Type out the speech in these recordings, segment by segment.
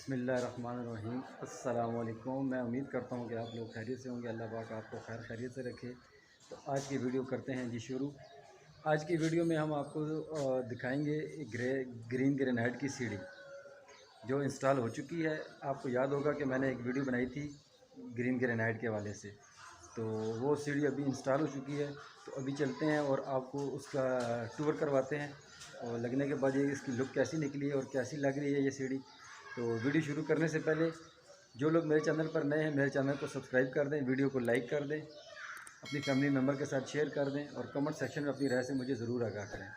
बिस्मिल्लाहिर्रहमानिर्रहीम। अस्सलाम वालेकुम। मैं उम्मीद करता हूँ कि आप लोग खैरियत से होंगे। अल्लाह पाक आपको खैर खैरियत से रखे। तो आज की वीडियो करते हैं जी शुरू। आज की वीडियो में हम आपको दिखाएंगे ग्रीन ग्रेनाइट की सीढ़ी जो इंस्टॉल हो चुकी है। आपको याद होगा कि मैंने एक वीडियो बनाई थी ग्रीन ग्रेनाइट के हवाले से, तो वो सीढ़ी अभी इंस्टॉल हो चुकी है। तो अभी चलते हैं और आपको उसका टूर करवाते हैं और लगने के बाद ये इसकी लुक कैसी निकली है और कैसी लग रही है ये सीढ़ी। तो वीडियो शुरू करने से पहले जो लोग मेरे चैनल पर नए हैं, मेरे चैनल को सब्सक्राइब कर दें, वीडियो को लाइक कर दें, अपनी फैमिली मेम्बर के साथ शेयर कर दें और कमेंट सेक्शन में अपनी राय से मुझे ज़रूर आगाह करें।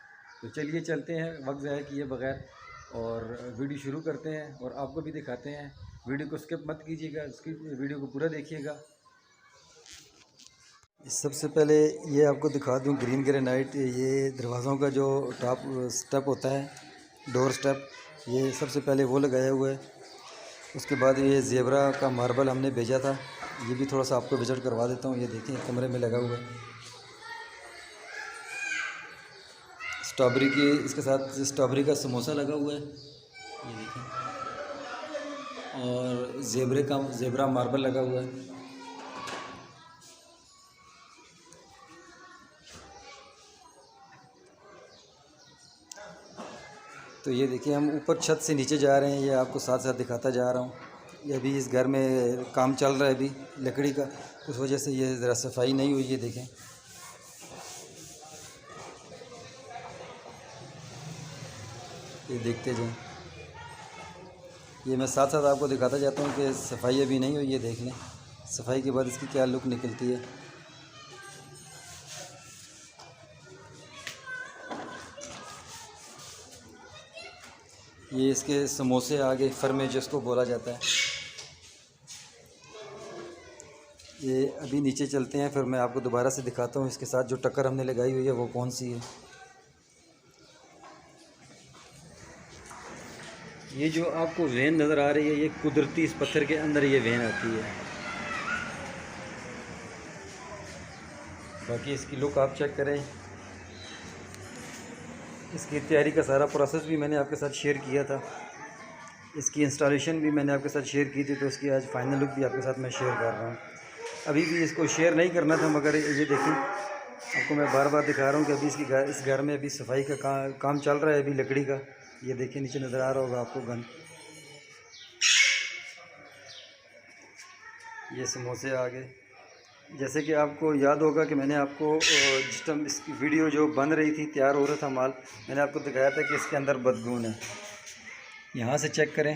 तो चलिए चलते हैं वक्त ज़ाया किए बगैर और वीडियो शुरू करते हैं और आपको भी दिखाते हैं। वीडियो को स्किप मत कीजिएगा, उसकी वीडियो को पूरा देखिएगा। सबसे पहले ये आपको दिखा दूं ग्रीन ग्रेनाइट, ये दरवाज़ों का जो टॉप स्टेप होता है, डोर स्टेप, ये सबसे पहले वो लगाया हुआ है। उसके बाद ये ज़ेबरा का मार्बल हमने भेजा था, ये भी थोड़ा सा आपको विज़िट करवा देता हूँ। ये देखें कमरे में लगा हुआ है। स्ट्रॉबेरी की, इसके साथ स्ट्रॉबेरी का समोसा लगा हुआ है, ये देखें। और ज़ेबरा मार्बल लगा हुआ है। तो ये देखिए हम ऊपर छत से नीचे जा रहे हैं, ये आपको साथ साथ दिखाता जा रहा हूँ। ये अभी इस घर में काम चल रहा है अभी लकड़ी का, उस वजह से ये ज़रा सफाई नहीं हुई है। देखें ये देखते जाएं, ये मैं साथ साथ आपको दिखाता जाता हूँ कि सफाई अभी नहीं हुई है। देख लें सफाई के बाद इसकी क्या लुक निकलती है। ये इसके समोसे आगे फर्मे जिसको बोला जाता है। ये अभी नीचे चलते हैं, फिर मैं आपको दोबारा से दिखाता हूँ इसके साथ जो टक्कर हमने लगाई हुई है वो कौन सी है। ये जो आपको वेन नज़र आ रही है, ये कुदरती इस पत्थर के अंदर ये वेन आती है। बाकी इसकी लुक आप चेक करें। इसकी तैयारी का सारा प्रोसेस भी मैंने आपके साथ शेयर किया था, इसकी इंस्टॉलेशन भी मैंने आपके साथ शेयर की थी, तो इसकी आज फाइनल लुक भी आपके साथ मैं शेयर कर रहा हूँ। अभी भी इसको शेयर नहीं करना था, मगर ये देखें आपको मैं बार बार दिखा रहा हूँ कि अभी इस घर में अभी सफाई का काम चल रहा है अभी लकड़ी का। ये देखिए नीचे नज़र आ रहा होगा आपको गन। ये समोसे आ गए। जैसे कि आपको याद होगा कि मैंने आपको जिस टाइम इसकी वीडियो जो बन रही थी, तैयार हो रहा था माल, मैंने आपको दिखाया था कि इसके अंदर बदगुन है। यहाँ से चेक करें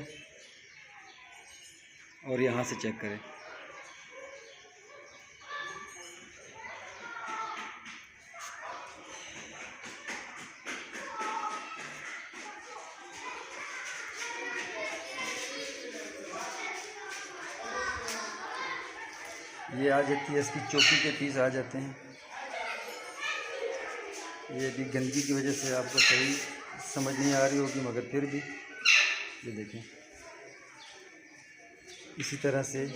और यहाँ से चेक करें। ये आ जाती है, इसकी चौकी के पीस आ जाते हैं। ये भी गंदगी की वजह से आपको सही समझ नहीं आ रही होगी, मगर फिर भी ये देखें इसी तरह से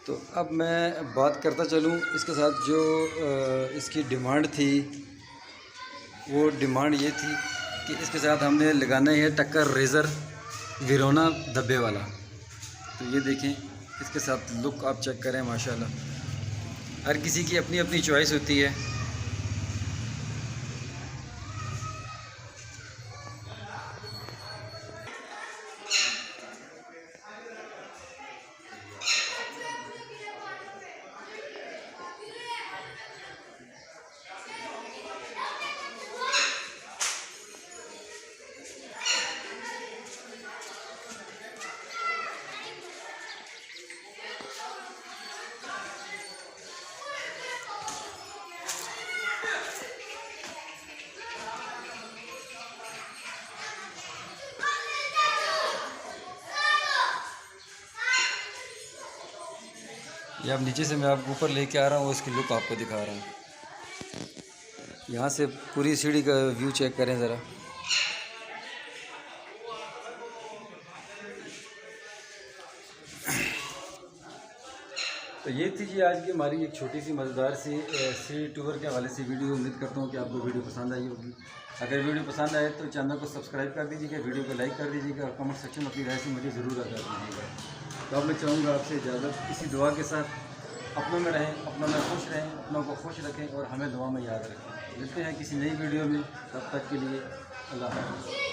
तो अब मैं बात करता चलूँ इसके साथ जो इसकी डिमांड थी, वो डिमांड ये थी कि इसके साथ हमने लगाना है टक्कर रेज़र विरोना धब्बे वाला। तो ये देखें इसके साथ लुक आप चेक करें, माशाल्लाह। हर किसी की अपनी अपनी चॉइस होती है। ये अब नीचे से मैं आपको ऊपर लेके आ रहा हूँ, उसकी लुक आपको दिखा रहा हूँ। यहाँ से पूरी सीढ़ी का व्यू चेक करें ज़रा। तो ये थी जी आज की हमारी एक छोटी सी मज़ेदार सी टूर के हवाले से वीडियो। उम्मीद करता हूँ कि आपको वीडियो पसंद आई होगी। अगर वीडियो पसंद आए तो चैनल को सब्सक्राइब कर दीजिएगा, वीडियो को लाइक कर दीजिएगा और कमेंट सेक्शन में अपनी राय से मुझे ज़रूर आगाह कीजिएगा। तो अब मैं चाहूँगा आपसे इजाज़त, इसी दुआ के साथ अपनों में रहें, अपनों में खुश रहें, अपनों को खुश रखें और हमें दुआ में याद रखें। मिलते हैं किसी नई वीडियो में, तब तक के लिए अल्लाह हाफ़िज़।